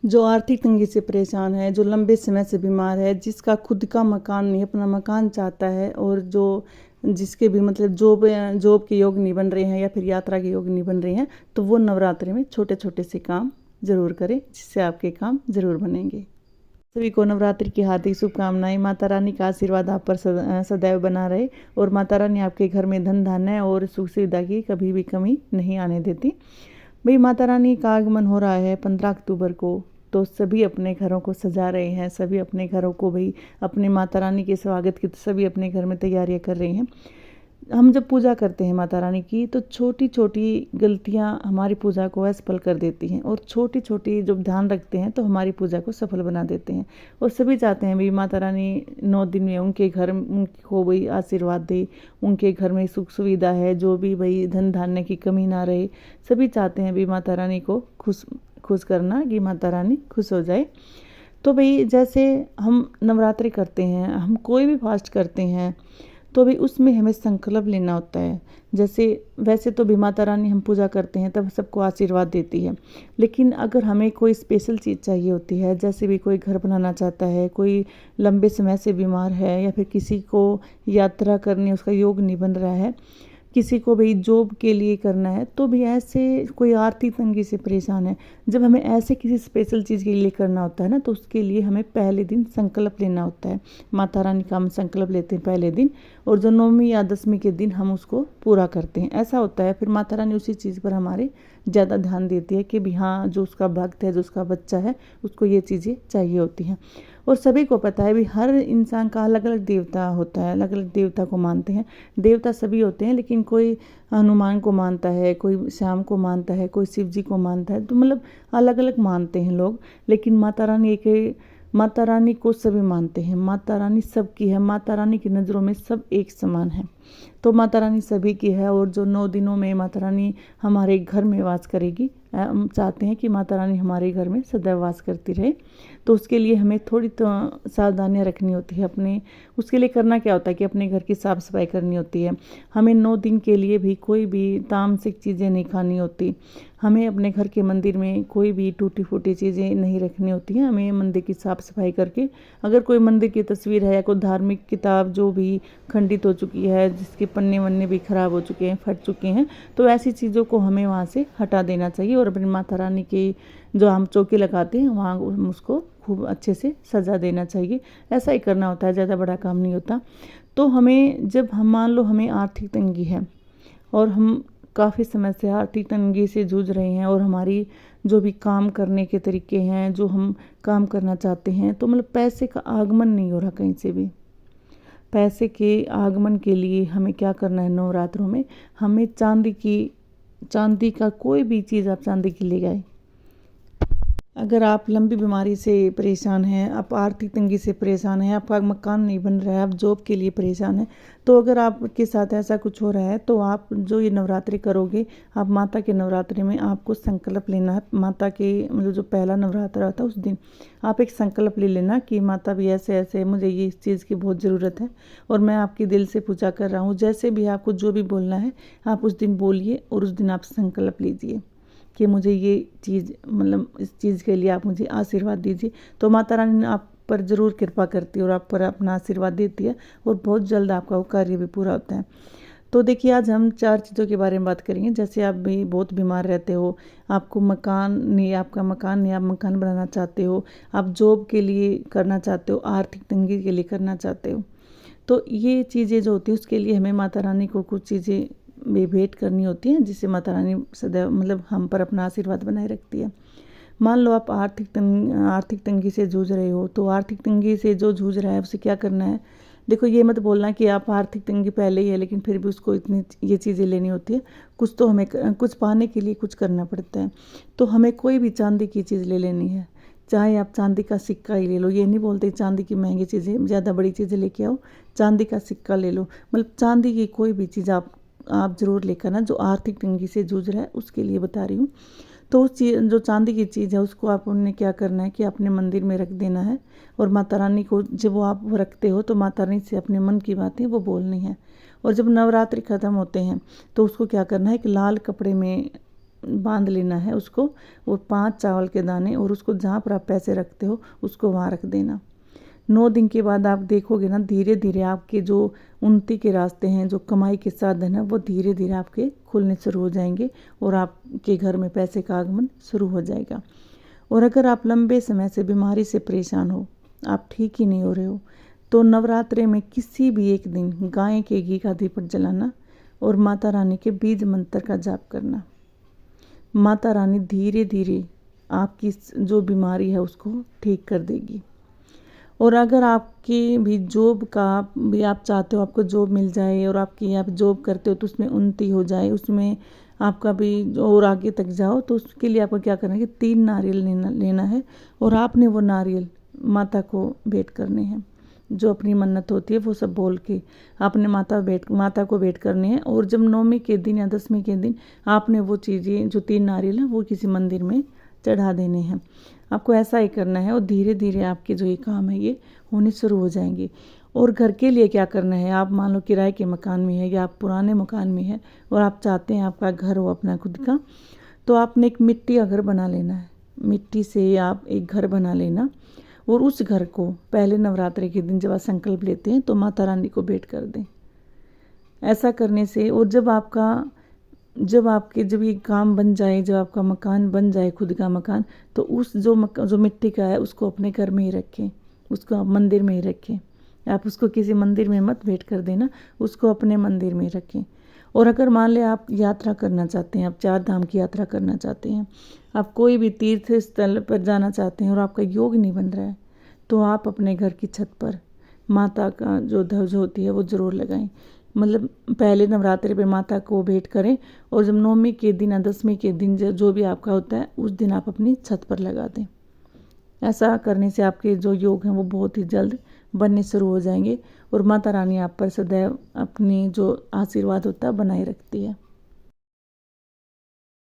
जो आर्थिक तंगी से परेशान है, जो लंबे समय से बीमार है, जिसका खुद का मकान नहीं, अपना मकान चाहता है, और जो जिसके भी मतलब जॉब के योग नहीं बन रहे हैं या फिर यात्रा के योग नहीं बन रहे हैं, तो वो नवरात्रि में छोटे छोटे से काम ज़रूर करें, जिससे आपके काम ज़रूर बनेंगे। सभी को नवरात्रि की हार्दिक शुभकामनाएं। माता रानी का आशीर्वाद आप पर सदैव बना रहे, और माता रानी आपके घर में धन धान्य और सुख सुविधा की कभी भी कमी नहीं आने देती। भाई माता रानी का आगमन हो रहा है 15 अक्टूबर को, तो सभी अपने घरों को सजा रहे हैं, सभी अपने घरों को भाई अपने माता रानी के स्वागत की सभी अपने घर में तैयारियां कर रहे हैं। हम जब पूजा करते हैं माता रानी की, तो छोटी छोटी गलतियां हमारी पूजा को असफल कर देती हैं, और छोटी छोटी जब ध्यान रखते हैं तो हमारी पूजा को सफल बना देते हैं। और सभी चाहते हैं भी माता रानी 9 दिन में उनके घर उनको भाई आशीर्वाद दे, उनके घर में सुख सुविधा है, जो भी भाई धन धान्य की कमी ना रहे। सभी चाहते हैं भी माता रानी को खुश करना, कि माता रानी खुश हो जाए। तो भाई जैसे हम नवरात्रि करते हैं, हम कोई भी फास्ट करते हैं, तो भी उसमें हमें संकल्प लेना होता है। जैसे वैसे तो भी माता रानी हम पूजा करते हैं तब सबको आशीर्वाद देती है, लेकिन अगर हमें कोई स्पेशल चीज़ चाहिए होती है, जैसे भी कोई घर बनाना चाहता है, कोई लंबे समय से बीमार है, या फिर किसी को यात्रा करने उसका योग नहीं बन रहा है, किसी को भाई जॉब के लिए करना है, तो भी ऐसे कोई आर्थिक तंगी से परेशान है, जब हमें ऐसे किसी स्पेशल चीज़ के लिए करना होता है ना, तो उसके लिए हमें पहले दिन संकल्प लेना होता है। माता रानी का हम संकल्प लेते हैं पहले दिन, और जो 9वीं या 10वीं के दिन हम उसको पूरा करते हैं। ऐसा होता है, फिर माता रानी उसी चीज़ पर हमारे ज़्यादा ध्यान देती है कि भी हाँ, जो उसका भक्त है, जो उसका बच्चा है, उसको ये चीज़ें चाहिए होती हैं। और सभी को पता है भी हर इंसान का अलग अलग देवता होता है, अलग अलग देवता को मानते हैं। देवता सभी होते हैं, लेकिन कोई हनुमान को मानता है, कोई श्याम को मानता है, कोई शिव जी को मानता है, तो मतलब अलग अलग मानते हैं लोग। लेकिन माता रानी माता रानी को सभी मानते हैं। माता रानी सबकी है, माता रानी की नज़रों में सब एक समान है। तो माता रानी सभी की है, और जो 9 दिनों में माता रानी हमारे घर में वास करेगी, हम चाहते हैं कि माता रानी हमारे घर में सदैव वास करती रहे। तो उसके लिए हमें थोड़ी तो सावधानियाँ रखनी होती है अपने। उसके लिए करना क्या होता है कि अपने घर की साफ़ सफाई करनी होती है। हमें 9 दिन के लिए भी कोई भी तामसिक चीज़ें नहीं खानी होती। हमें अपने घर के मंदिर में कोई भी टूटी फूटी चीज़ें नहीं रखनी होती हैं। हमें मंदिर की साफ़ सफाई करके, अगर कोई मंदिर की तस्वीर है या कोई धार्मिक किताब जो भी खंडित हो चुकी है, जिसके पन्ने वन्ने भी खराब हो चुके हैं, फट चुके हैं, तो ऐसी चीज़ों को हमें वहाँ से हटा देना चाहिए, और अपनी माता रानी की जो हम चौकी लगाते हैं वहाँ उसको खूब अच्छे से सजा देना चाहिए। ऐसा ही करना होता है, ज़्यादा बड़ा काम नहीं होता। तो हमें जब हम मान लो हमें आर्थिक तंगी है, और हम काफ़ी समय से आर्थिक तंगी से जूझ रहे हैं, और हमारी जो भी काम करने के तरीके हैं, जो हम काम करना चाहते हैं, तो मतलब पैसे का आगमन नहीं हो रहा कहीं से भी। पैसे के आगमन के लिए हमें क्या करना है, नवरात्रों में हमें चांदी का कोई भी चीज़ आप चांदी की ले गए। अगर आप लंबी बीमारी से परेशान हैं, आप आर्थिक तंगी से परेशान हैं, आपका मकान नहीं बन रहा है, आप जॉब के लिए परेशान हैं, तो अगर आपके साथ ऐसा कुछ हो रहा है, तो आप जो ये नवरात्रि करोगे, आप माता के नवरात्रि में आपको संकल्प लेना है। माता के मतलब जो पहला नवरात्र आता है उस दिन आप एक संकल्प ले लेना कि माता भी ऐसे ऐसे मुझे ये इस चीज़ की बहुत ज़रूरत है, और मैं आपकी दिल से पूजा कर रहा हूँ। जैसे भी आपको जो भी बोलना है आप उस दिन बोलिए, और उस दिन आप संकल्प लीजिए कि मुझे ये चीज़ मतलब इस चीज़ के लिए आप मुझे आशीर्वाद दीजिए। तो माता रानी आप पर ज़रूर कृपा करती है, और आप पर अपना आशीर्वाद देती है, और बहुत जल्द आपका वो कार्य भी पूरा होता है। तो देखिए, आज हम 4 चीज़ों के बारे में बात करेंगे। जैसे आप भी बहुत बीमार रहते हो, आपको मकान नहीं, आपका मकान नहीं, आप मकान बनाना चाहते हो, आप जॉब के लिए करना चाहते हो, आर्थिक तंगी के लिए करना चाहते हो, तो ये चीज़ें जो होती है उसके लिए हमें माता रानी को कुछ चीज़ें भी भेंट करनी होती हैं, जिससे माता रानी सदैव मतलब हम पर अपना आशीर्वाद बनाए रखती है। मान लो आप आर्थिक तंगी से जूझ रहे हो, तो आर्थिक तंगी से जो जूझ रहा है उसे क्या करना है। देखो, ये मत बोलना कि आप आर्थिक तंगी पहले ही है, लेकिन फिर भी उसको इतनी ये चीज़ें लेनी होती है। कुछ तो हमें कुछ पाने के लिए कुछ करना पड़ता है। तो हमें कोई भी चांदी की चीज़ ले लेनी है, चाहे आप चांदी का सिक्का ही ले लो। ये नहीं बोलते चांदी की महंगी चीज़ें, ज़्यादा बड़ी चीज़ें लेके आओ, चांदी का सिक्का ले लो। मतलब चांदी की कोई भी चीज़ आप ज़रूर लेकर ना, जो आर्थिक तंगी से जूझ रहा है उसके लिए बता रही हूँ। तो उस चीज़ जो चांदी की चीज़ है उसको आपने क्या करना है कि अपने मंदिर में रख देना है, और माता रानी को जब वो आप रखते हो तो माता रानी से अपने मन की बातें वो बोलनी है। और जब नवरात्रि ख़त्म होते हैं तो उसको क्या करना है कि लाल कपड़े में बांध लेना है उसको, वो 5 चावल के दाने, और उसको जहाँ पर आप पैसे रखते हो उसको वहाँ रख देना। 9 दिन के बाद आप देखोगे ना, धीरे धीरे आपके जो उन्नति के रास्ते हैं, जो कमाई के साधन है, वो धीरे धीरे आपके खुलने शुरू हो जाएंगे और आपके घर में पैसे का आगमन शुरू हो जाएगा। और अगर आप लंबे समय से बीमारी से परेशान हो, आप ठीक ही नहीं हो रहे हो, तो नवरात्रे में किसी भी एक दिन गाय के घी का दीपक जलाना और माता रानी के बीज मंत्र का जाप करना। माता रानी धीरे धीरे आपकी जो बीमारी है उसको ठीक कर देगी। और अगर आपकी भी जॉब का भी आप चाहते हो आपको जॉब मिल जाए, और आपकी आप जॉब करते हो तो उसमें उन्नति हो जाए, उसमें आपका भी और आगे तक जाओ, तो उसके लिए आपको क्या करना है कि 3 नारियल लेना है, और आपने वो नारियल माता को भेंट करने हैं। जो अपनी मन्नत होती है वो सब बोल के आपने माता को भेंट करनी है। और जब 9वीं के दिन या 10वीं के दिन आपने वो चीज़ें जो 3 नारियल हैं वो किसी मंदिर में चढ़ा देने हैं। आपको ऐसा ही करना है, और धीरे धीरे आपके जो ये काम है ये होने शुरू हो जाएंगे। और घर के लिए क्या करना है, आप मान लो किराए के मकान में है या आप पुराने मकान में है और आप चाहते हैं आपका घर हो अपना खुद का, तो आपने एक मिट्टी का घर बना लेना है। मिट्टी से आप एक घर बना लेना, और उस घर को पहले नवरात्रि के दिन जब आप संकल्प लेते हैं तो माता रानी को भेंट कर दें। ऐसा करने से, और जब ये काम बन जाए, जब आपका मकान बन जाए खुद का मकान, तो उस जो मिट्टी का है उसको अपने घर में ही रखें, उसको आप मंदिर में ही रखें। आप उसको किसी मंदिर में मत भेंट कर देना, उसको अपने मंदिर में रखें। और अगर मान लें आप यात्रा करना चाहते हैं, आप 4 धाम की यात्रा करना चाहते हैं, आप कोई भी तीर्थ स्थल पर जाना चाहते हैं और आपका योग नहीं बन रहा है, तो आप अपने घर की छत पर माता का जो ध्वज होती है वो ज़रूर लगाएं। मतलब पहले नवरात्रि पे माता को भेंट करें, और जब 9वीं के दिन या 10वीं के दिन जो भी आपका होता है उस दिन आप अपनी छत पर लगा दें। ऐसा करने से आपके जो योग हैं वो बहुत ही जल्द बनने शुरू हो जाएंगे, और माता रानी आप पर सदैव अपनी जो आशीर्वाद होता है बनाए रखती है।